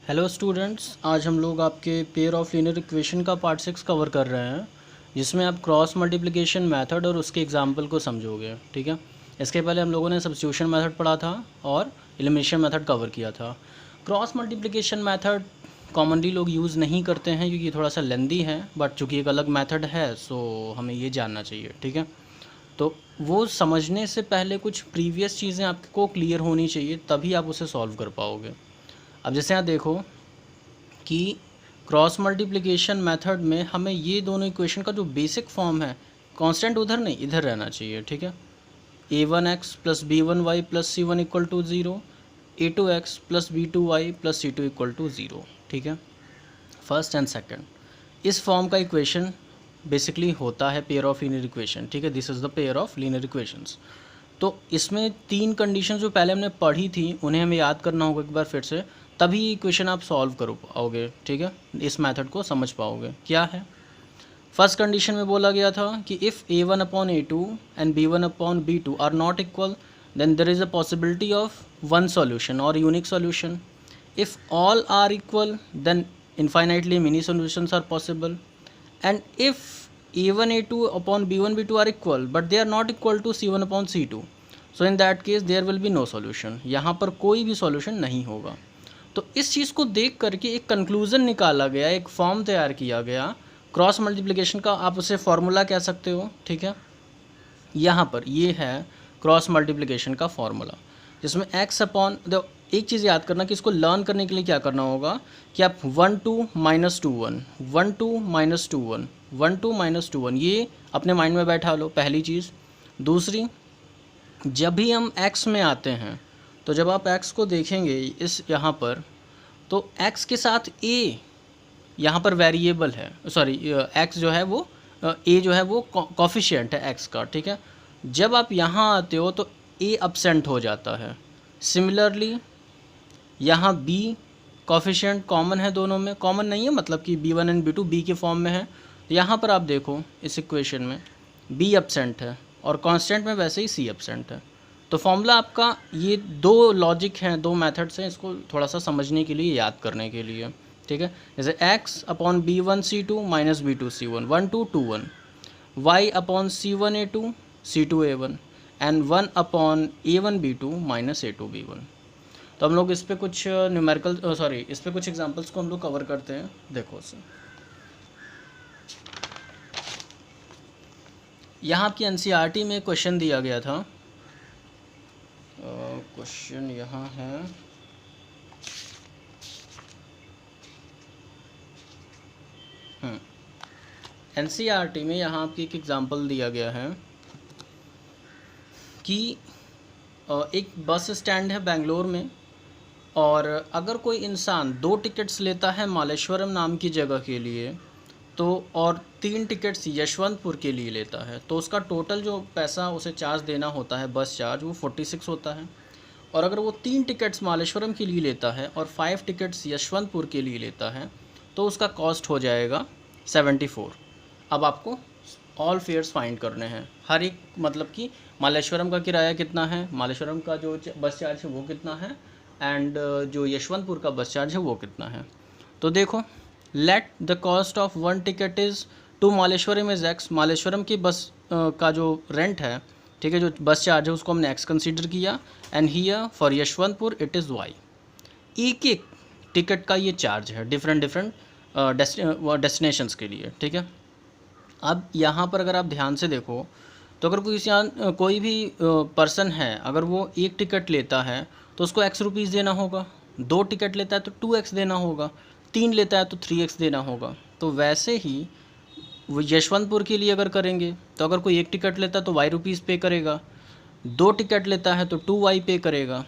Hello students, आज हम लोग आपके पेयर ऑफ लीनियर इक्वेशन का पार्ट 6 कवर कर रहे हैं, जिसमें आप क्रॉस मल्टीप्लिकेशन मेथड और उसके एग्जाम्पल को समझोगे। ठीक है। इसके पहले हम लोगों ने सब्स्टिट्यूशन मेथड पढ़ा था और एलिमिनेशन मेथड कवर किया था। क्रॉस मल्टीप्लिकेशन मेथड कॉमनली लोग यूज़ नहीं करते हैं क्योंकि थोड़ा सा लेंदी है, बट चूँकि एक अलग मेथड है सो हमें ये जानना चाहिए। ठीक है। तो वो समझने से पहले कुछ प्रीवियस चीज़ें आपको क्लियर होनी चाहिए, तभी आप उसे सॉल्व कर पाओगे। अब जैसे यहाँ देखो कि क्रॉस मल्टीप्लिकेशन मेथड में हमें ये दोनों इक्वेशन का जो बेसिक फॉर्म है, कांस्टेंट उधर नहीं इधर रहना चाहिए। ठीक है। a1x plus b1y plus c1 equal to 0, a2x plus b2y plus c2 equal to 0। ठीक है। फर्स्ट एंड सेकंड इस फॉर्म का इक्वेशन बेसिकली होता है पेयर ऑफ लीनियर इक्वेशन। ठीक है। This is the pair of linear equations. तो इसमें तीन कंडीशन जो पहले हमने पढ़ी थी उन्हें हमें याद करना होगा एक बार फिर से, तभी इक्वेशन आप सॉल्व कर पाओगे। ठीक है। इस मेथड को समझ पाओगे। क्या है? फर्स्ट कंडीशन में बोला गया था कि if a1 upon a2 and b1 upon b2 are not equal then there is a possibility of one solution और unique solution. If all are equal then infinitely many solutions are possible, and if a1 a2 upon b1 b2 are equal but they are not equal to c1 upon c2, so in that case there will be no solution। यहाँ पर कोई भी solution नहीं होगा। तो इस चीज़ को देख करके एक कंक्लूज़न निकाला गया, एक फॉर्म तैयार किया गया क्रॉस मल्टीप्लिकेशन का। आप उसे फॉर्मूला कह सकते हो। ठीक है। यहाँ पर ये है क्रॉस मल्टीप्लिकेशन का फॉर्मूला, जिसमें x अपॉन एक चीज़ याद करना कि इसको लर्न करने के लिए क्या करना होगा कि आप 1 2 माइनस 2 1 1 2 माइनस 2 1 1 2 माइनस 2 1 ये अपने माइंड में बैठा लो, पहली चीज़। दूसरी, जब भी हम x में आते हैं तो जब आप x को देखेंगे इस यहाँ पर, तो x के साथ a यहाँ पर वेरिएबल है, सॉरी x जो है वो a जो है वो कॉफिशिएंट है x का। ठीक है। जब आप यहाँ आते हो तो a अब्सेंट हो जाता है। सिमिलरली यहाँ b कॉफिशिएंट कॉमन है, दोनों में कॉमन नहीं है, मतलब कि b1 एंड b2 b के फॉर्म में है। तो यहाँ पर आप देखो इस इक्वेशन में b अब्सेंट है और कांस्टेंट में वैसे ही c अब्सेंट है। तो फॉर्मूला आपका, ये दो लॉजिक हैं, दो मेथड्स हैं, इसको थोड़ा सा समझने के लिए, याद करने के लिए। ठीक है। जैसे x upon b1 c2 minus b2 c1 1 2 2 1, y upon c1 a2 c2 a1 and 1 upon a1 b2 minus a2 b1। तो हम लोग इस पर कुछ न्यूमेरिकल इस पर कुछ एग्जांपल्स को हम लोग कवर करते हैं। देखो सर, यहाँ आपकी एनसीईआरटी में क्वेश्चन दिया गया था। क्वेश्चन यहाँ है, एनसीईआरटी में यहाँ आपकी एक एग्जांपल दिया गया है कि एक बस स्टैंड है बेंगलोर में, और अगर कोई इंसान 2 टिकट्स लेता है मालेश्वरम नाम की जगह के लिए, तो और 3 टिकट्स यशवंतपुर के लिए लेता है, तो उसका टोटल जो पैसा उसे चार्ज देना होता है, बस चार्ज, वो 46 होता है। और अगर वो 3 टिकट्स मालेश्वरम के लिए लेता है और 5 टिकट्स यशवंतपुर के लिए लेता है, तो उसका कॉस्ट हो जाएगा 74। अब आपको ऑल फेयर्स फाइंड करने हैं, हर एक, मतलब कि मालेश्वरम का किराया कितना है, मालेश्वरम का जो बस चार्ज है वो कितना है, एंड जो यशवंतपुर का बस चार्ज है वो कितना है। तो देखो, let the cost of 1 ticket is to Malleswaram is x। Malleswaram की बस का जो रेंट है, ठीक है, जो बस चार्ज है उसको हमने x कंसीडर किया, and here for Yeshwantpur it is y। एक एक टिकट का ये चार्ज है डिफरेंट डेस्टिनेशंस के लिए। ठीक है। अब यहाँ पर अगर आप ध्यान से देखो तो अगर कोई भी पर्सन है, अगर वो 1 टिकट लेता है तो उसको x रुपीज़ देना होगा, 2 टिकट लेता है तो 2x देना होगा, 3 लेता है तो 3x देना होगा। तो वैसे ही वो यशवंतपुर के लिए अगर करेंगे तो अगर कोई 1 टिकट लेता है तो y रुपीज़ पे करेगा, 2 टिकट लेता है तो 2y पे करेगा।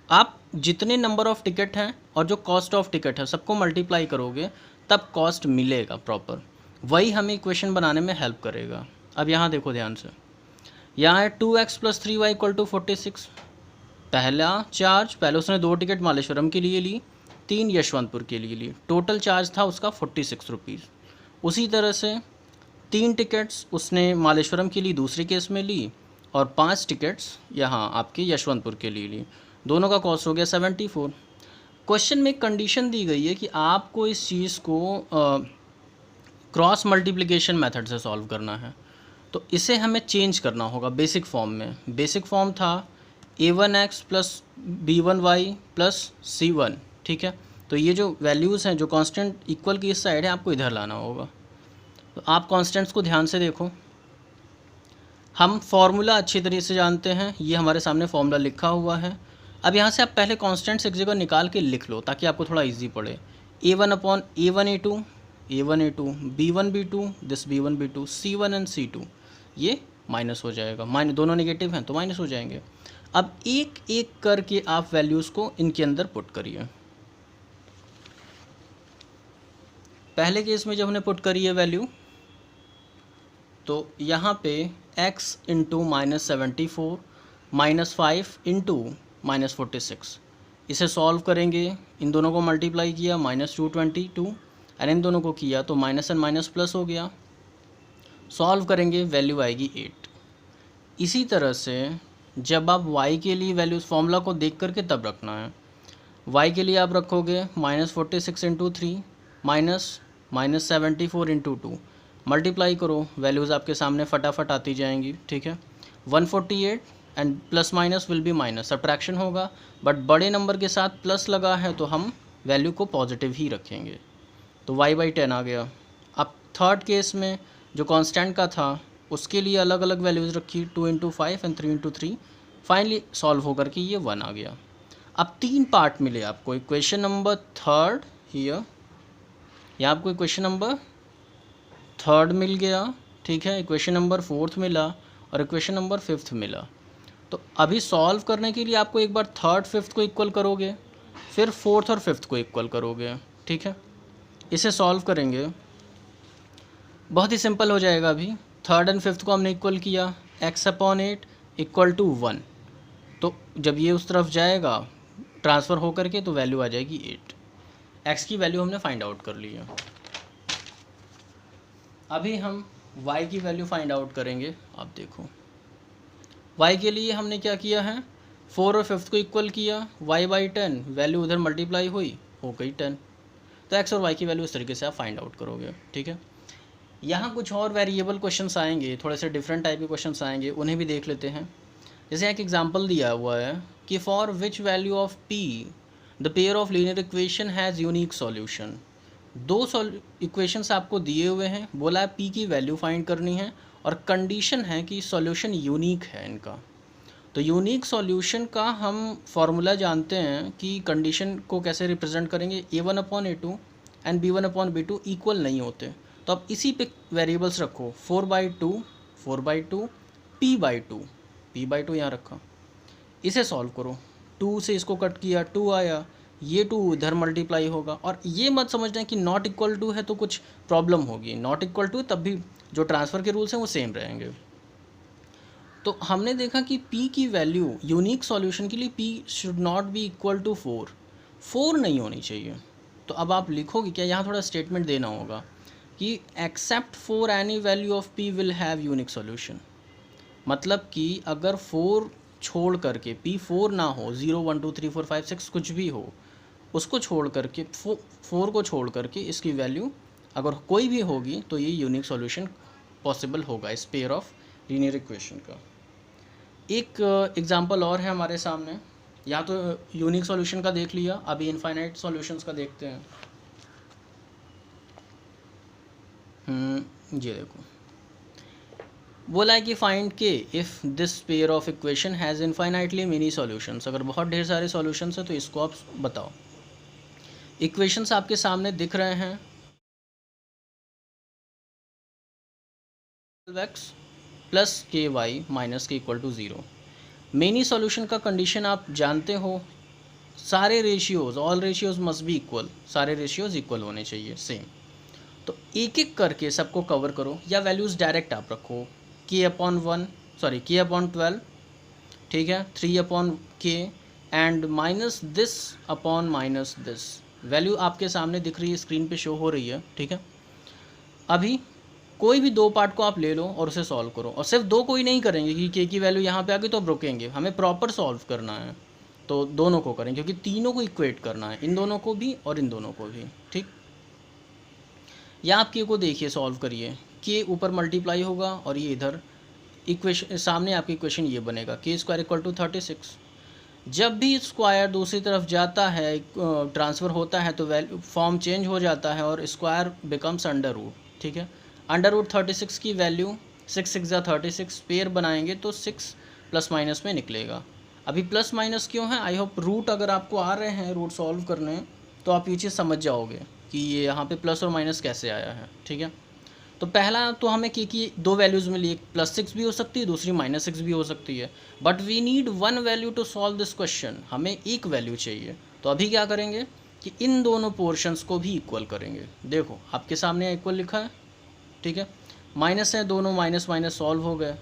आप जितने नंबर ऑफ़ टिकट हैं और जो कॉस्ट ऑफ टिकट है सबको मल्टीप्लाई करोगे तब कॉस्ट मिलेगा प्रॉपर, वही हमें इक्वेशन बनाने में हेल्प करेगा। अब यहाँ देखो ध्यान से, यहाँ है 2x plus 3y equal to 46। पहला चार्ज, पहले उसने 2 टिकट मालेश्वरम के लिए ली, 3 यशवंतपुर के लिए ली, टोटल चार्ज था उसका 46 रुपीज़। उसी तरह से 3 टिकट्स उसने मालेश्वरम के लिए दूसरे केस में ली, और 5 टिकट्स यहाँ आपके यशवंतपुर के लिए ली, दोनों का कॉस्ट हो गया 74। क्वेश्चन में एक कंडीशन दी गई है कि आपको इस चीज़ को क्रॉस मल्टीप्लिकेशन मेथड से सॉल्व करना है, तो इसे हमें चेंज करना होगा बेसिक फॉर्म में। बेसिक फॉर्म था a1x plus b1y plus c1, ठीक है। तो ये जो वैल्यूज़ हैं, जो कांस्टेंट इक्वल की इस साइड है, आपको इधर लाना होगा। तो आप कांस्टेंट्स को ध्यान से देखो। हम फॉर्मूला अच्छी तरीके से जानते हैं, ये हमारे सामने फॉर्मूला लिखा हुआ है। अब यहाँ से आप पहले कांस्टेंट्स एक जगह निकाल के लिख लो ताकि आपको थोड़ा इजी पड़े। a1 upon a1 a2 b1 b2 this b1 b2 c1 and c2, ये माइनस हो जाएगा। दोनों नेगेटिव हैं तो माइनस हो जाएंगे। अब एक एक करके आप वैल्यूज़ को इनके अंदर पुट करिए। पहले केस में जब हमने पुट करी है वैल्यू, तो यहाँ पे x इंटू -74 -5 इंटू -46, इसे सॉल्व करेंगे। इन दोनों को मल्टीप्लाई किया -222 एंड इन दोनों को किया तो माइनस एंड माइनस प्लस हो गया। सॉल्व करेंगे, वैल्यू आएगी 8। इसी तरह से जब आप y के लिए वैल्यूज़ फॉर्मूला को देख करके तब रखना है। y के लिए आप रखोगे -46 इंटू 3 -74 इंटू 2, मल्टीप्लाई करो, वैल्यूज़ आपके सामने फटाफट आती जाएंगी, ठीक है। 148 and plus minus will be minus, subtraction होगा, बट बड़े नंबर के साथ प्लस लगा है तो हम वैल्यू को पॉजिटिव ही रखेंगे। तो y/10 आ गया। अब थर्ड केस में जो कांस्टेंट का था उसके लिए अलग अलग वैल्यूज़ रखी, 2 into 5 and 3 into 3, finally solve होकर के ये 1 आ गया। अब 3 पार्ट मिले आपको। इक्वेशन नंबर थर्ड हियर, या आपको इक्वेशन नंबर थर्ड मिल गया, ठीक है। इक्वेशन नंबर फोर्थ मिला और इक्वेशन नंबर फिफ्थ मिला। तो अभी सॉल्व करने के लिए आपको एक बार थर्ड फिफ्थ को इक्वल करोगे, फिर फोर्थ और फिफ्थ को इक्वल करोगे, ठीक है। इसे सॉल्व करेंगे, बहुत ही सिंपल हो जाएगा। अभी थर्ड एंड फिफ्थ को हमने इक्वल किया, x/8 इक्वल टू 1। तो जब ये उस तरफ जाएगा ट्रांसफ़र हो करके तो वैल्यू आ जाएगी 8। x की वैल्यू हमने फाइंड आउट कर ली है। अभी हम y की वैल्यू फाइंड आउट करेंगे। आप देखो, y के लिए हमने क्या किया है, 4 और फिफ्थ को इक्वल किया, y/10 वैल्यू उधर मल्टीप्लाई हुई, हो गई 10। तो x और y की वैल्यू इस तरीके से आप फाइंड आउट करोगे, ठीक है। यहाँ कुछ और वेरिएबल क्वेश्चंस आएंगे, थोड़े से डिफरेंट टाइप के क्वेश्चंस आएंगे, उन्हें भी देख लेते हैं। जैसे एक एग्जांपल दिया हुआ है कि for which value of p the pair of linear equation has unique solution. दो इक्वेशंस आपको दिए हुए हैं, बोला है p की वैल्यू फाइंड करनी है और कंडीशन है कि सॉल्यूशन यूनिक है इनका। तो यूनिक सॉल्यूशन का हम फॉर्मूला जानते हैं कि कंडीशन को कैसे रिप्रेजेंट करेंगे, a1/a2 एंड b1/b2 इक्वल नहीं होते। तो अब इसी पे वेरिएबल्स रखो, 4/2 p/2 यहाँ रखा। इसे सॉल्व करो, 2 से इसको कट किया, 2 आया, ये 2 इधर मल्टीप्लाई होगा। और ये मत समझना कि नॉट इक्वल टू है तो कुछ प्रॉब्लम होगी, नॉट इक्वल टू तब भी जो ट्रांसफ़र के रूल्स हैं वो सेम रहेंगे। तो हमने देखा कि p की वैल्यू यूनिक सॉल्यूशन के लिए p should not be equal to 4 नहीं होनी चाहिए। तो अब आप लिखोगे क्या, यहाँ थोड़ा स्टेटमेंट देना होगा कि except for any value of p will have unique solution. मतलब कि अगर 4 छोड़ करके p 4 ना हो, 0 1 2 3 4 5 6 कुछ भी हो, उसको छोड़ करके 4 को छोड़ करके इसकी वैल्यू अगर कोई भी होगी तो ये यूनिक सॉल्यूशन पॉसिबल होगा इस पेयर ऑफ लीनियर इक्वेशन का। एक एग्जांपल और है हमारे सामने, या तो यूनिक सॉल्यूशन का देख लिया, अभी इनफाइनाइट सॉल्यूशंस का देखते हैं। ये देखो, बोला है कि फाइंड के if this pair of equation has infinitely many solutions. अगर बहुत ढेर सारे सॉल्यूशंस हैं तो इसको आप बताओ। इक्वेशंस आपके सामने दिख रहे हैं, x प्लस के वाई माइनस के इक्वल टू 0। मेनी सॉल्यूशन का कंडीशन आप जानते हो, सारे ratios, all ratios must be equal, सारे रेशियोज़ इक्वल होने चाहिए, सेम। तो एक एक करके सबको कवर करो, या वैल्यूज़ डायरेक्ट आप रखो, k/12, ठीक है, 3/k and minus this upon minus this. Value आपके सामने दिख रही है, स्क्रीन पे शो हो रही है, ठीक है। अभी कोई भी 2 पार्ट को आप ले लो और उसे सॉल्व करो, और सिर्फ 2 कोई नहीं करेंगे कि k की वैल्यू यहाँ पे आ गई तो अब रुकेंगे, हमें प्रॉपर सॉल्व करना है। तो दोनों को करें क्योंकि तीनों को इक्वेट करना है, इन दोनों को भी और इन दोनों को भी। ठीक, या आप के को देखिए, सॉल्व करिए, के ऊपर मल्टीप्लाई होगा और ये इधर इक्वेशन सामने आपकी इक्वेशन ये बनेगा के स्क्वायर इक्वल टू 36। जब भी स्क्वायर दूसरी तरफ जाता है, ट्रांसफ़र होता है, तो वैल्यू फॉर्म चेंज हो जाता है और स्क्वायर बिकम्स अंडर रूट। ठीक है, अंडर रूट 36 की वैल्यू 6 6 या 36 पेयर बनाएंगे तो 6 प्लस माइनस में निकलेगा। अभी प्लस माइनस क्यों है, आई होप रूट अगर आपको आ रहे हैं रूट सॉल्व करने तो आप ये चीज़ समझ जाओगे कि ये यहाँ पे प्लस और माइनस कैसे आया है। ठीक है, तो पहला तो हमें के की दो वैल्यूज़ मिली, एक +6 भी हो सकती है, दूसरी -6 भी हो सकती है, but we need one value to solve this question, हमें एक वैल्यू चाहिए। तो अभी क्या करेंगे कि इन दोनों पोर्शंस को भी इक्वल करेंगे। देखो आपके सामने इक्वल लिखा है, ठीक है, माइनस है, दोनों माइनस माइनस सॉल्व हो गए।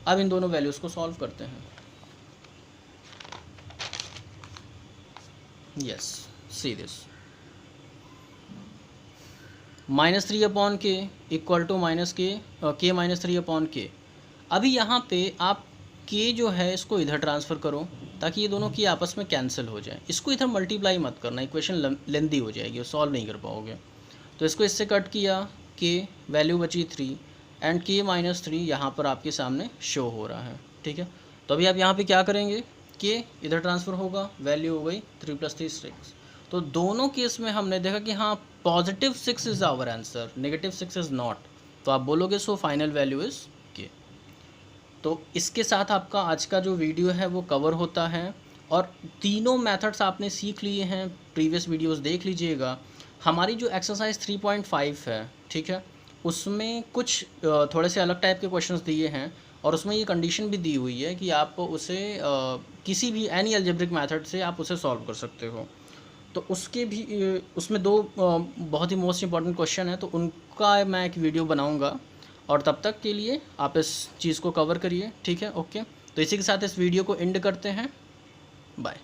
अब इन दोनों वैल्यूज़ को सॉल्व करते हैं। Yes, see this, -3/k equal to k -3/k। अभी यहाँ पे आप k जो है इसको इधर ट्रांसफ़र करो ताकि ये दोनों की आपस में कैंसिल हो जाए। इसको इधर मल्टीप्लाई मत करना, इक्वेशन लेंदी हो जाएगी, सॉल्व नहीं कर पाओगे। तो इसको इससे कट किया, k वैल्यू बची 3 एंड k -3 यहाँ पर आपके सामने शो हो रहा है। ठीक है, तो अभी आप यहाँ पे क्या करेंगे, k इधर ट्रांसफ़र होगा, वैल्यू हो गई 3 + 3 6। तो दोनों केस में हमने देखा कि हाँ +6 is our answer, -6 is not. तो आप बोलोगे so final value is k। तो इसके साथ आपका आज का जो वीडियो है वो कवर होता है और तीनों मेथड्स आपने सीख लिए हैं, प्रीवियस वीडियोस देख लीजिएगा। हमारी जो एक्सरसाइज 3.5 है, ठीक है, उसमें कुछ थोड़े से अलग टाइप के क्वेश्चंस दिए हैं और उसमें ये कंडीशन भी दी हुई है कि आप उसे किसी भी एनी अलजेब्रिक मेथड से आप उसे सॉल्व कर सकते हो। तो उसके भी उसमें दो बहुत ही मोस्ट इंपॉर्टेंट क्वेश्चन है, तो उनका मैं एक वीडियो बनाऊंगा और तब तक के लिए आप इस चीज़ को कवर करिए। ठीक है, ओके, तो इसी के साथ इस वीडियो को एंड करते हैं। बाय।